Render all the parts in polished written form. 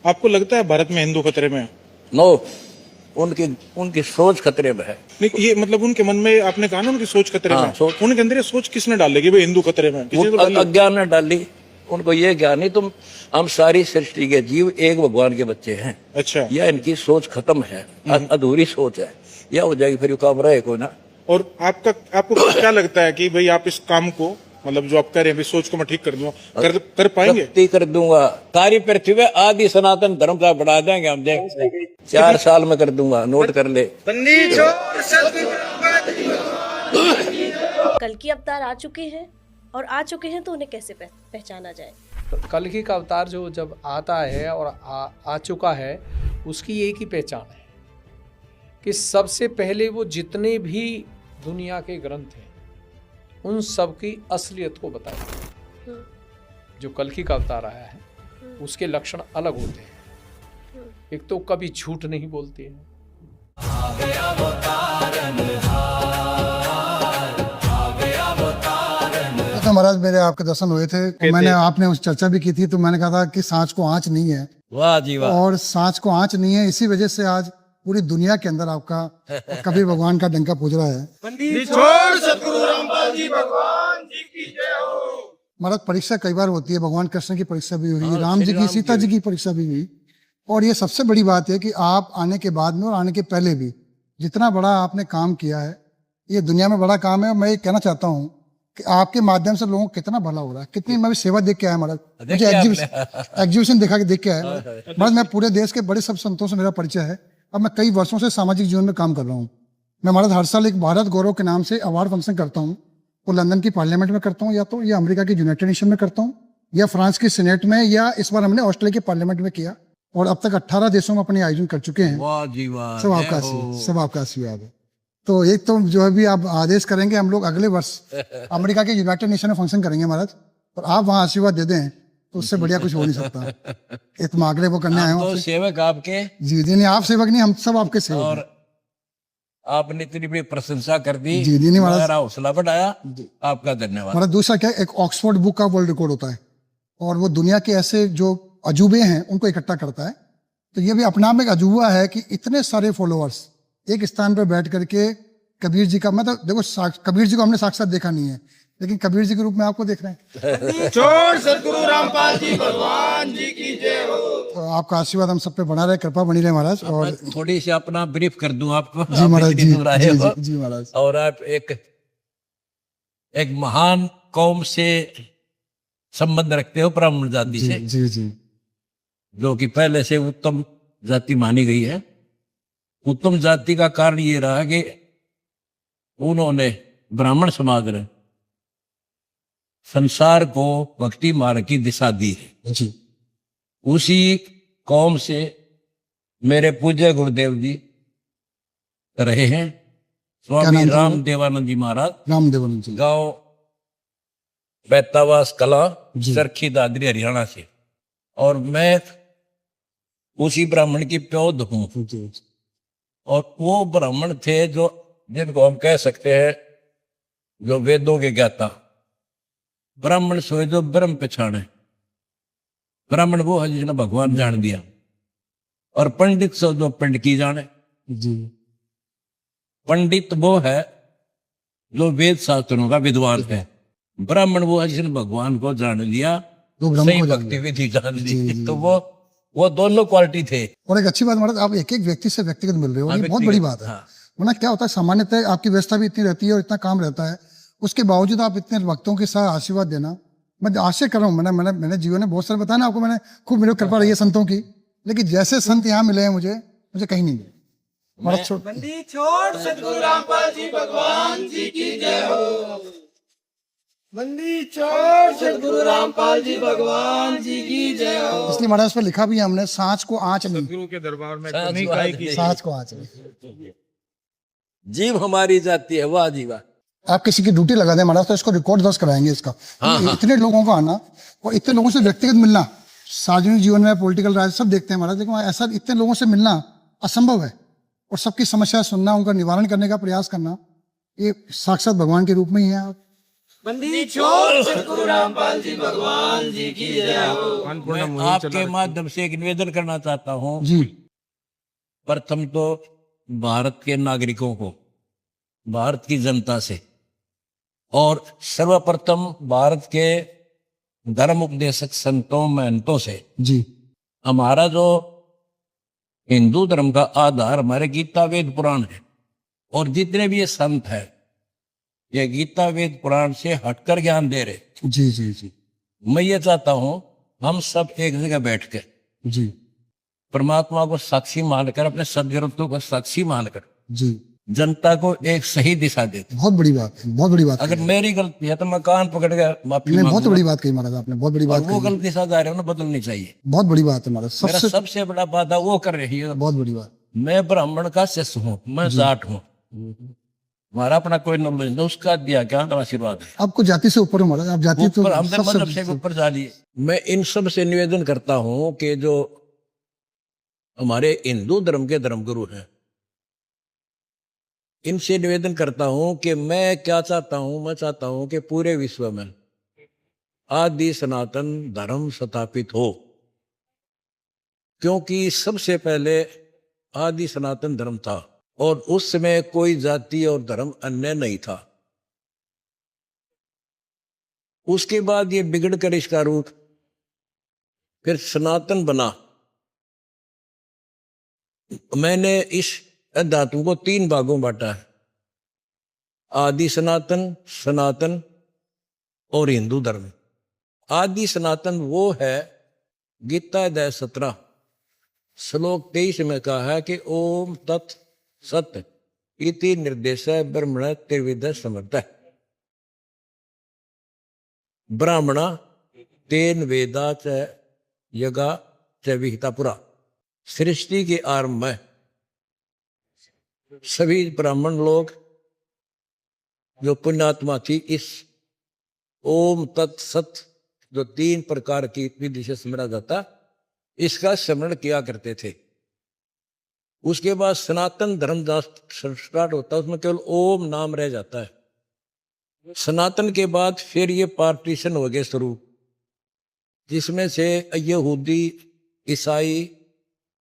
आपको लगता है भारत में हिंदू खतरे में है? नो, उनकी उनकी सोच खतरे में है। नहीं, ये मतलब उनके मन में, आपने कहा ना उनकी सोच खतरे में हाँ, है। सोच। उनके अंदर ये सोच किसने डाल कि भाई हिंदू खतरे में है? किसी ने तो वो डाली। अज्ञान ने डाली। उनको ये ज्ञान नहीं, तुम हम सारी सृष्टि के जीव एक भगवान के बच्चे हैं। अच्छा। यह इनकी सोच खत्म है, अधूरी सोच है। यह हो जाएगी फिर काम रहे को ना। और आपको क्या लगता है कि भाई आप इस काम को, मतलब जो आप कह रहे हैं, सोच को मैं ठीक कर दूंगा, कर पाएंगे? शक्ति कर दूंगा। सारी पृथ्वी में आदि सनातन धर्म का बढ़ा देंगे हम, देख 4 साल में कर दूंगा, नोट कर ले। कल की अवतार आ चुके हैं, और आ चुके हैं तो उन्हें कैसे पहचाना जाए? तो कल्कि का अवतार जो जब आता है और आ चुका है, उसकी एक ही पहचान है कि सबसे पहले वो जितने भी दुनिया के ग्रंथ हैं उन सब की असलियत को बताएगा। जो कल्कि का अवतार आया है उसके लक्षण अलग होते हैं। एक तो कभी झूठ नहीं बोलते हैं। तो महाराज मेरे आपके दर्शन हुए थे, तो मैंने आपने उस चर्चा भी की थी, तो मैंने कहा था कि सांच को आंच नहीं है। वाह जी वाह। और सांच को आंच नहीं है, इसी वजह से आज पूरी दुनिया के अंदर आपका कबीर भगवान का डंका पूज रहा है। महाराज परीक्षा कई बार होती है, भगवान कृष्ण की परीक्षा भी हुई, राम जी की, सीता जी की परीक्षा भी हुई। और ये सबसे बड़ी बात है कि आप आने के बाद में और आने के पहले भी जितना बड़ा आपने काम किया है, ये दुनिया में बड़ा काम है। मैं ये कहना चाहता हूँ कि आपके माध्यम से लोगों को कितना भला हो रहा है। कितनी मैं भी सेवा देख के आया महाराज, मुझे एग्जीबिशन दिखा के देख के आया महाराज। मैं पूरे देश के बड़े सब संतों से मेरा परिचय है। अब मैं कई वर्षों से सामाजिक जीवन में काम कर रहा हूँ। मैं महाराज हर साल एक भारत गौरव के नाम से अवार्ड फंक्शन करता हूँ। वो लंदन की पार्लियामेंट में करता हूँ, या तो या अमेरिका की यूनाइटेड नेशन में करता हूँ, या फ्रांस की सीनेट में, या इस बार हमने ऑस्ट्रेलिया की पार्लियामेंट में किया। और अब तक 18 देशों में अपने आयोजन कर चुके हैं। वाह जी वाह। सब आपका आशीर्वाद, सब आपका आशीर्वाद है। तो एक तो जो है भी आप आदेश करेंगे, हम लोग अगले वर्ष अमेरिका के यूनाइटेड नेशन में फंक्शन करेंगे महाराज, और आप वहाँ आशीर्वाद दे दें तो उससे बढ़िया कुछ हो नहीं सकता। एक तो अगले वो करने आए तो हूँ। सेवक आपके। जी जी, नहीं आप सेवक नहीं, हम सब आपके सेवक हैं। और आपने इतनी बड़ी प्रशंसा कर दी, जी जी, नहीं महाराज, मेरा हौसला बढ़ाया, आपका धन्यवाद। महाराज दूसरा क्या, एक ऑक्सफोर्ड बुक का वर्ल्ड रिकॉर्ड होता है, और वो दुनिया के ऐसे जो अजूबे हैं उनको इकट्ठा करता है। तो ये भी अपना में एक अजूबा है कि इतने सारे फॉलोअर्स एक स्थान पर बैठ करके कबीर जी का, मतलब देखो कबीर जी को हमने साक्षात देखा नहीं है, लेकिन कबीर जी के रूप में आपको देख रहे हैं। सतगुरु रामपाल जी भगवान जी की जय हो। तो आपका आशीर्वाद हम सब पे बना रहे, कृपा बनी रहे महाराज। और थोड़ी सी अपना ब्रीफ कर दूं आपको। जी महाराज, जी जी, जी, जी महाराज। और आप एक महान कौम से संबंध रखते हो, ब्राह्मण जाति से, जी जी, जो कि पहले से उत्तम जाति मानी गई है। उत्तम जाति का कारण ये रहा कि उन्होंने ब्राह्मण समाज ने संसार को भक्ति मार्ग की दिशा दी है। जी उसी कौम से मेरे पूज्य गुरुदेव जी रहे हैं, स्वामी राम देवानंद जी महाराज, राम देवानंद जी, गांव बैतावास कला, सरखी दादरी, हरियाणा से। और मैं उसी ब्राह्मण की प्योद हूँ। और वो ब्राह्मण थे जो, जिनको हम कह सकते हैं जो वेदों के ज्ञाता। ब्राह्मण सोए जो ब्रह्म पहचाने। ब्राह्मण वो है जिसने भगवान जान दिया। और पंडित सो जो पंडित जाने। जी, पंडित वो है जो वेद शास्त्रों का विद्वान है। ब्राह्मण वो है जिसने भगवान को जान लिया, सही भक्ति विधि जान ली। तो वो दोनों क्वालिटी थे। और एक अच्छी बात महाराज, आप एक एक व्यक्ति से व्यक्तिगत मिल रहे हो, ये बहुत बड़ी बात है। वरना क्या होता है, सामान्यतः आपकी व्यवस्था भी इतनी रहती है और इतना काम रहता है, उसके बावजूद आप इतने भक्तों के साथ आशीर्वाद देना, मैं आशय कर रहा हूँ। मैंने जीवन में बहुत सारे बताया ना आपको, मैंने खूब मेरे कृपा रही है संतों की, लेकिन जैसे संत यहाँ मिले हैं मुझे कहीं नहीं मिले। छोड़ सतगुरु रामपाल जी भगवान जी की जय हो। बंदी छोड़ सतगुरु रामपाल जी भगवान जी की जय हो। इसलिए महाराज पर लिखा भी है हमने, सांच को आंच नहीं, गुरु के दरबार में सांच को आंच नहीं। जीव हमारी जाती है। वाह जी वाह। आप किसी की ड्यूटी लगा दें महाराज तो इसको रिकॉर्ड दर्ज कराएंगे इसका। इतने लोगों को आना और इतने लोगों से व्यक्तिगत मिलना, सार्वजनिक जीवन में पॉलिटिकल राज सब देखते हैं महाराज, लेकिन ऐसा इतने लोगों से मिलना असंभव है। और सबकी समस्या सुनना, उनका निवारण करने का प्रयास करना, ये साक्षात भगवान के रूप में ही है आप। बंदी छोड़ सतगुरु रामपाल जी भगवान जी की जय हो। मैं आपके माध्यम से एक निवेदन करना चाहता हूँ। जी प्रथम तो भारत के नागरिकों को, भारत की जनता से, और सर्वप्रथम भारत के धर्म उपदेशक संतों महंतों से, जी हमारा जो हिंदू धर्म का आधार हमारे गीता वेद पुराण है, और जितने भी ये संत हैं ये गीता वेद पुराण से हटकर ज्ञान दे रहे। जी जी जी मैं ये चाहता हूं हम सब एक जगह बैठ के जी परमात्मा को साक्षी मानकर, अपने सदगुरुत्व को साक्षी मानकर जी जनता को एक सही दिशा देते। बहुत बड़ी बात है, बहुत बड़ी बात अगर कही। मेरी गलती है तो मैं कान पकड़ के माफी नहीं, बहुत मांगूंगा। बड़ी बात कही महाराज आपने, बहुत बड़ी और बात वो कही, गलती साझा है उन्हें बदलनी चाहिए। बहुत बड़ी बात है महाराज, मेरा सबसे सबसे बड़ा वादा वो कर रही है। बहुत बड़ी बात। मैं ब्राह्मण का शिष्य हूँ, मैं जाट हूँ, हमारा अपना कोई नॉलेज नहीं, उसका दिया ज्ञान और आशीर्वाद है। आपको जाति से ऊपर हो महाराज, आप जाति तो ऊपर हमने मजहब से सबसे ऊपर जा लिए। मैं इन सब से निवेदन करता हूँ कि जो हमारे हिंदू धर्म के धर्मगुरु हैं, इनसे निवेदन करता हूं कि मैं क्या चाहता हूं, मैं चाहता हूं कि पूरे विश्व में आदि सनातन धर्म स्थापित हो, क्योंकि सबसे पहले आदि सनातन धर्म था और उस समय कोई जाति और धर्म अन्य नहीं था। उसके बाद ये बिगड़ कर इसका रूप फिर सनातन बना। मैंने इस धातु को 3 भागों में बांटा है, आदि सनातन, सनातन और हिंदू धर्म। आदि सनातन वो है, गीता अध्याय 17 श्लोक 23 में कहा है कि ओम तत् सत इति निर्देश ब्रह्मण त्रिविध समर्थ। ब्राह्मणा तेन वेदा च यगा च विहिता पुरा। सृष्टि के आरंभ में सभी ब्राह्मण लोग जो पुण्यात्मा थी, इस ओम तत् सत जो 3 प्रकार की विधि से स्मरा जाता, इसका स्मरण किया करते थे। उसके बाद सनातन धर्म स्टार्ट होता है, उसमें केवल ओम नाम रह जाता है। सनातन के बाद फिर ये पार्टीशन हो गए शुरू, जिसमें से यहूदी, ईसाई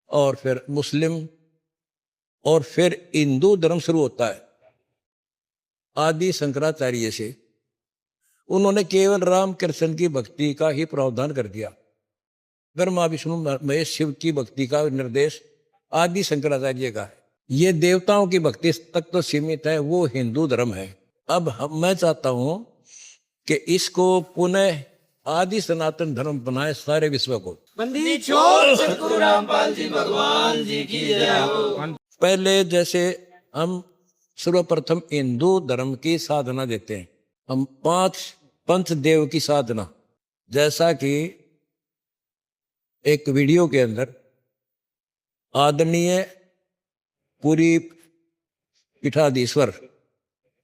और फिर मुस्लिम और फिर हिंदू धर्म शुरू होता है। आदि शंकराचार्य से उन्होंने केवल राम कृष्ण की भक्ति का ही प्रावधान कर दिया। ब्रह्मा विष्णु महेश शिव की भक्ति का निर्देश आदि शंकराचार्य का है। ये देवताओं की भक्ति तक तो सीमित है, वो हिंदू धर्म है। अब मैं चाहता हूं कि इसको पुनः आदि सनातन धर्म बनाए सारे विश्व को। बंदी छोड़ सतगुरु रामपाल जी भगवान जी की जय हो। पहले जैसे हम सर्वप्रथम हिंदू धर्म की साधना देते हैं, हम 5 पंचदेव की साधना, जैसा कि एक वीडियो के अंदर आदरणीय पूरी पीठाधीश्वर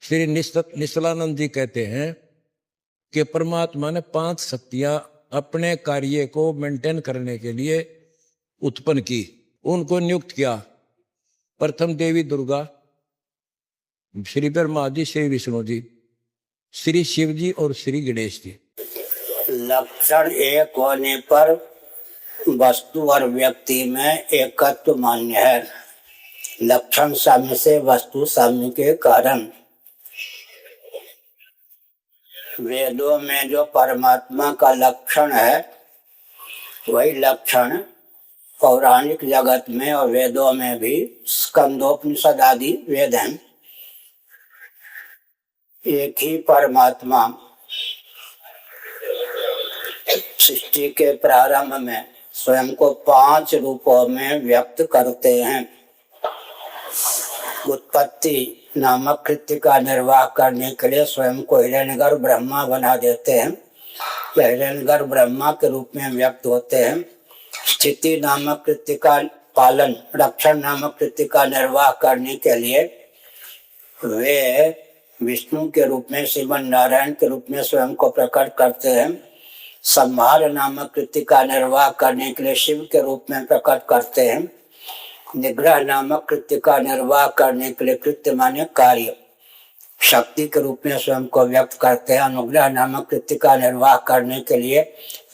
श्री निश्चलानंद जी कहते हैं कि परमात्मा ने 5 शक्तियां अपने कार्य को मेंटेन करने के लिए उत्पन्न की, उनको नियुक्त किया। प्रथम देवी दुर्गा, श्री ब्रह्मा जी, श्री विष्णु जी, श्री शिव जी और श्री गणेश जी। लक्षण एक होने पर वस्तु और व्यक्ति में एकत्व मान्य है। लक्षण साम्य से वस्तु साम्य के कारण वेदों में जो परमात्मा का लक्षण है वही लक्षण पौराणिक जगत में और वेदों में भी स्कंदोपनिषद आदि वेद हैं। एक ही परमात्मा सृष्टि के प्रारंभ में स्वयं को 5 रूपों में व्यक्त करते हैं। उत्पत्ति नामक कृत्य का निर्वाह करने के लिए स्वयं को हिरण्यगर्भ ब्रह्मा बना देते हैं, हिरण्यगर्भ ब्रह्मा के रूप में व्यक्त होते हैं। स्थिति नामक कृत्य का पालन, रक्षण नामक कृत्य का निर्वाह करने के लिए वे विष्णु के रूप में, श्रीमन नारायण के रूप में स्वयं को प्रकट करते हैं। संहार नामक कृत्य का निर्वाह करने के लिए शिव के रूप में प्रकट करते हैं। निग्रह नामक कृत्य का निर्वाह करने के लिए, कृत्य माने कार्य, शक्ति के रूप में स्वयं को व्यक्त करते हैं। अनुग्रह नामक कृत्य का निर्वाह करने के लिए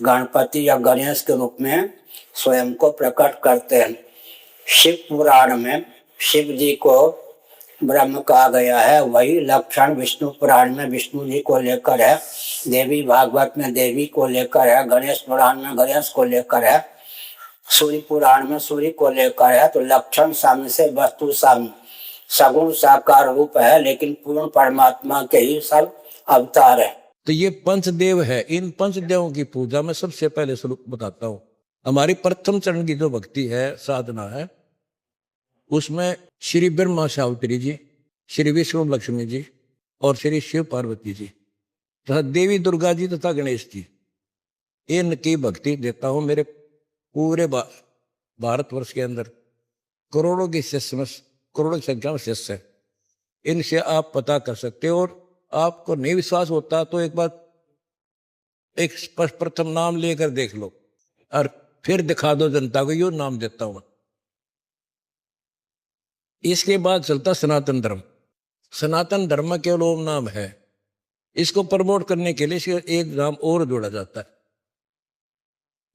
गणपति या गणेश के रूप में स्वयं को प्रकट करते हैं। शिव पुराण में शिव जी को ब्रह्म कहा गया है, वही लक्षण विष्णु पुराण में विष्णु जी को लेकर है, देवी भागवत में देवी को लेकर है, गणेश पुराण में गणेश को लेकर है, सूर्य पुराण में सूर्य को लेकर है। तो लक्षण साम्य से वस्तु साम्य, सगुण साकार रूप है, लेकिन पूर्ण परमात्मा के ही सब अवतार है। तो ये पंचदेव है। इन पंचदेवों की पूजा में सबसे पहले स्वरूप बताता हूँ। हमारी प्रथम चरण की जो भक्ति है, साधना है, उसमें श्री ब्रह्मा सावित्री जी, श्री विष्णु लक्ष्मी जी और श्री शिव पार्वती जी तथा देवी दुर्गा जी तथा गणेश जी, इनकी भक्ति देता हूं। मेरे पूरे भारतवर्ष के अंदर करोड़ों की शिष्य में, करोड़ों की संख्या में शिष्य है। इनसे आप पता कर सकते हो। और आपको नहीं विश्वास होता तो एक बार एक प्रथम नाम लेकर देख लो और फिर दिखा दो जनता को, यो नाम देता हूं। इसके बाद चलता सनातन धर्म। सनातन धर्म केवल ओम नाम है। इसको प्रमोट करने के लिए इसके एक नाम और जोड़ा जाता है,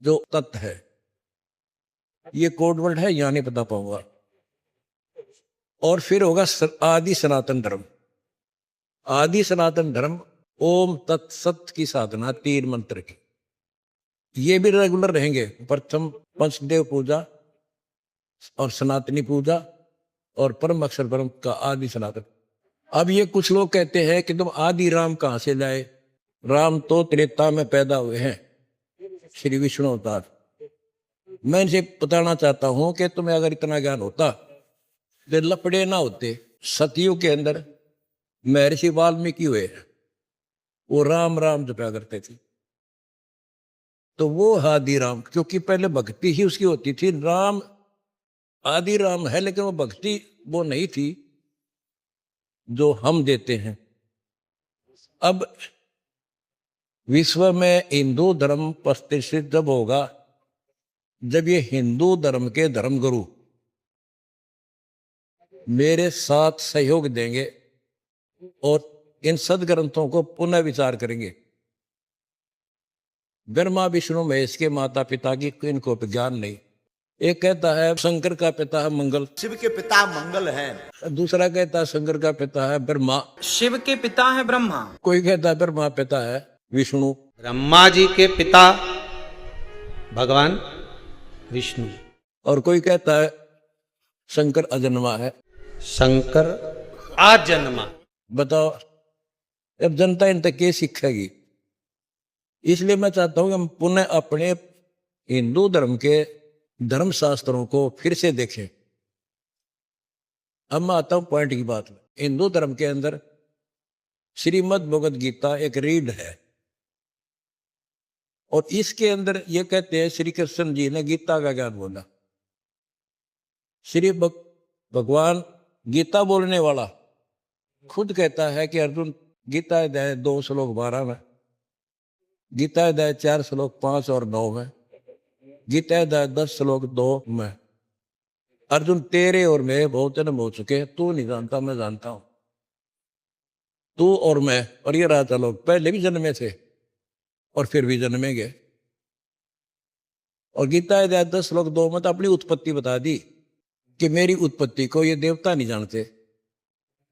जो तत्व है। ये कोड वर्ड है, यहां नहीं बता पाऊंगा। और फिर होगा आदि सनातन धर्म। आदि सनातन धर्म ओम तत्सत की साधना, 3 मंत्र की, ये भी रेगुलर रहेंगे। प्रथम पंचदेव पूजा और सनातनी पूजा और परम अक्षर ब्रह्म का आदि सनातन। अब ये कुछ लोग कहते हैं कि तुम आदि राम कहां से लाए? राम तो त्रेता में पैदा हुए हैं, श्री विष्णु अवतार। मैं इनसे बताना चाहता हूं कि तुम्हें अगर इतना ज्ञान होता तो लपड़े ना होते। सतयुग के अंदर महर्षि वाल्मीकि हुए, वो राम राम जपा करते थे। तो वो आदि राम, क्योंकि पहले भक्ति ही उसकी होती थी। राम आदि राम है, लेकिन वो भक्ति वो नहीं थी जो हम देते हैं। अब विश्व में हिंदू धर्म प्रतिष्ठित जब होगा, जब ये हिंदू धर्म के धर्मगुरु मेरे साथ सहयोग देंगे और इन सदग्रंथों को पुनः विचार करेंगे। ब्रह्मा विष्णु महेश के माता पिता की इनको ज्ञान नहीं। एक कहता है शंकर का पिता है मंगल, शिव के पिता मंगल है। दूसरा कहता है शंकर का पिता है ब्रह्मा, शिव के पिता है ब्रह्मा। कोई कहता है ब्रह्मा पिता है विष्णु, ब्रह्मा जी के पिता भगवान विष्णु, और कोई कहता है शंकर अजन्मा है। शंकर आजन्मा। बताओ, अब जनता इन तक ये सीखेगी। इसलिए मैं चाहता हूं कि हम पुनः अपने हिंदू धर्म के धर्म शास्त्रों को फिर से देखें। अब मैं आता हूं पॉइंट की बात में। हिंदू धर्म के अंदर श्रीमद् भगवद गीता एक रीड है, और इसके अंदर ये कहते हैं श्री कृष्ण जी ने गीता का ज्ञान बोला। श्री भगवान गीता बोलने वाला खुद कहता है कि अर्जुन, गीता अध्याय 2 श्लोक 12 में, गीता अध्याय 4 श्लोक 5 और 9 में, गीता अध्याय 10 श्लोक 2 में, अर्जुन तेरे और मैं बहुत जन्म हो चुके हैं, तू नहीं जानता मैं जानता हूं। तू और मैं और ये राजा लोग पहले भी जन्मे थे और फिर भी जन्मेंगे। और गीता अध्याय 10 श्लोक 2 में तो अपनी उत्पत्ति बता दी कि मेरी उत्पत्ति को ये देवता नहीं जानते,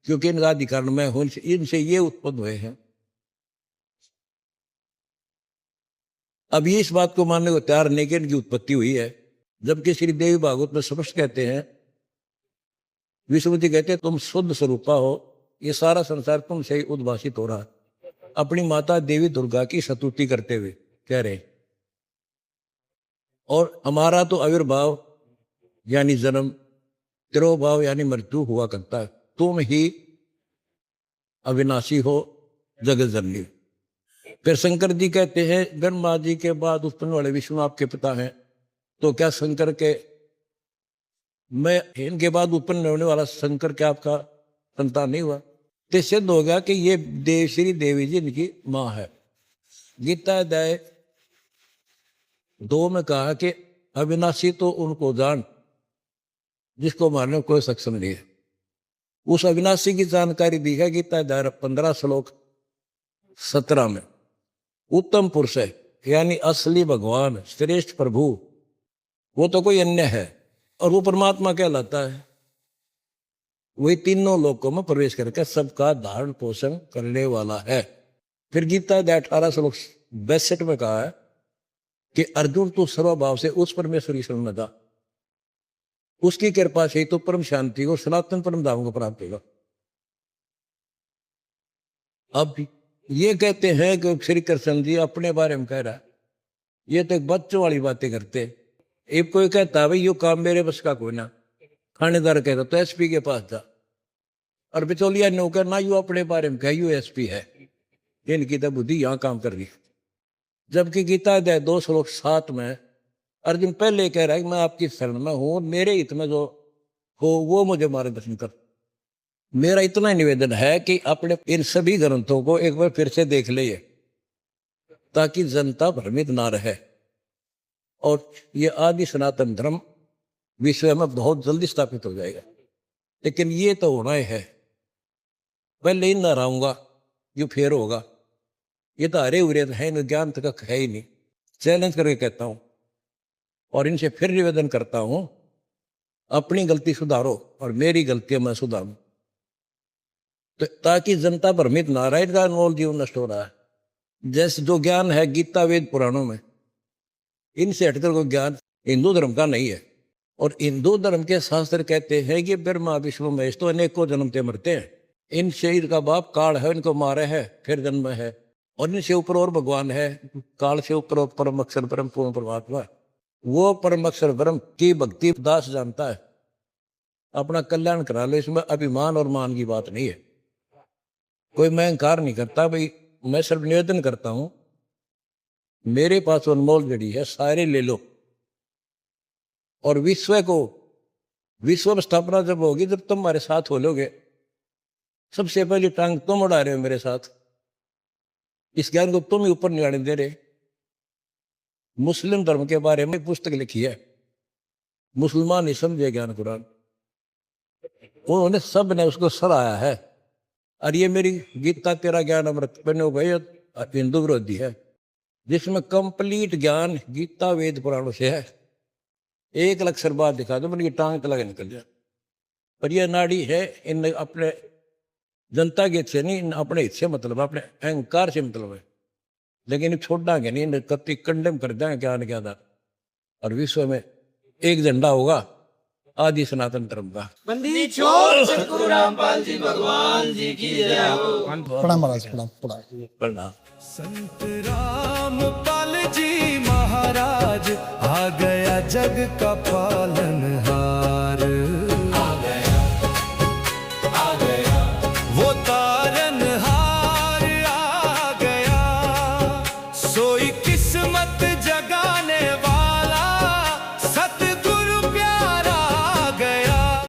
क्योंकि इनका अधिकार मैं हूं, इनसे ये उत्पन्न हुए हैं। अब ये इस बात को मानने को तैयार नहीं कि इनकी उत्पत्ति हुई है, जबकि श्री देवी भागवत में स्पष्ट कहते हैं, विष्णु जी कहते हैं तुम शुद्ध स्वरूपा हो, ये सारा संसार तुमसे ही उद्भाषित हो रहा है। अपनी माता देवी दुर्गा की स्तुति करते हुए कह रहे, और हमारा तो आविर्भाव यानी जन्म, तिरोभाव यानी मृत्यु हुआ करता है, तुम ही अविनाशी हो, जगत जननी। फिर शंकर जी कहते हैं ब्रह्मा जी के बाद उत्पन्न वाले विष्णु आपके पिता हैं, तो क्या शंकर के, मैं इनके बाद उत्पन्न होने वाला शंकर क्या आपका संतान नहीं हुआ? तो सिद्ध हो गया कि ये श्री देवी जी इनकी मां है। गीता अध्याय 2 में कहा कि अविनाशी तो उनको जान जिसको मारने में कोई सक्षम नहीं है। उस अविनाशी की जानकारी दी है गीता अध्याय 15 श्लोक 17 में। उत्तम पुरुष है यानी असली भगवान, श्रेष्ठ प्रभु, वो तो कोई अन्य है और वो परमात्मा कहलाता है। वही तीनों लोकों में प्रवेश करके सबका धारण पोषण करने वाला है। फिर गीता अध्याय 18 श्लोक 62 में कहा है कि अर्जुन तू सर्वभाव से उस परमेश्वर की शरण में जा, उसकी कृपा से तो परम शांति और सनातन परम धाम को प्राप्त होगा। अब ये कहते हैं कि श्री कृष्ण जी अपने बारे में कह रहा है, ये तो एक बच्चों वाली बातें करते। एक कोई कहता भाई यो काम मेरे बस का कोई ना, थानेदार कहता तो एसपी के पास जा, और बिचौलिया नौकर ना यू अपने बारे में कह यू एसपी है, इनकी तो बुद्धि यहाँ काम कर रही। जबकि गीता अध्याय 2 श्लोक 7 में अर्जुन पहले कह रहा है कि मैं आपकी शरण में हूं, मेरे हित में जो हो वो मुझे मार्गदर्शन कर। मेरा इतना निवेदन है कि अपने इन सभी ग्रंथों को एक बार फिर से देख ले, ताकि जनता भ्रमित ना रहे। और ये आदि सनातन धर्म विश्व में बहुत जल्दी स्थापित हो जाएगा। लेकिन ये तो होना ही है, पहले ही ना रहूंगा जो फिर होगा। ये तो हरे हुए है, इन ज्ञान तक है ही नहीं। चैलेंज करके कहता हूं और इनसे फिर निवेदन करता हूं, अपनी गलती सुधारो और मेरी गलतियां मैं सुधारूं, तो ताकि जनता भ्रमित ना रहे, इनका अनमोल जीवन नष्ट हो रहा है। जैसे जो ज्ञान है गीता वेद पुराणों में, इनसे हटकर कोई ज्ञान हिंदू धर्म का नहीं है। और हिंदू धर्म के शास्त्र कहते हैं कि ब्रह्मा विष्णु महेश तो अनेकों जन्मते मरते हैं, इन शरीर का बाप काल है, इनको मारे है फिर जन्म है, और इनसे ऊपर और भगवान है, काल से ऊपर परम अक्षर परम पूर्ण परमात्मा। वो परम अक्षर ब्रह्म की भक्ति दास जानता है, अपना कल्याण करा लो। इसमें अभिमान और मान की बात नहीं है, कोई मैं अहंकार नहीं करता भाई। मैं सिर्फ निवेदन करता हूं, मेरे पास अनमोल जड़ी है, सारे ले लो। और विश्व में स्थापना जब होगी, जब तुम हमारे साथ हो लोगे, सबसे पहली टांग तुम उड़ा रहे हो मेरे साथ, इस ज्ञान को तुम ही ऊपर नहीं आने दे रहे। मुस्लिम धर्म के बारे में पुस्तक लिखी है, मुसलमान ही समझे ज्ञान कुरान, उन्होंने सब ने उसको सराहा है। और ये मेरी गीता तेरा ज्ञान अमृत बनो भाई हिंदू विरोधी है, जिसमें कंप्लीट ज्ञान गीता वेद पुराणों से है। 1 लक्षर बात दिखा दो, मेरी टांग तला के निकल जाए। पर यह नाड़ी है, इन अपने जनता के हित से नहीं, इन अपने हित से मतलब, अपने अहंकार से मतलब है। लेकिन छोड़ांगे नहीं, इन कति कंडेम कर देंगे ज्ञान के आधार। और विश्व में एक झंडा होगा आदि सनातन धर्म का। बंदी छोड़ सतगुरु रामपाल जी भगवान जी की जय हो। प्रणाम महाराज, प्रणाम। प्रणाम। संत रामपाल जी महाराज आ गया जग का पालन।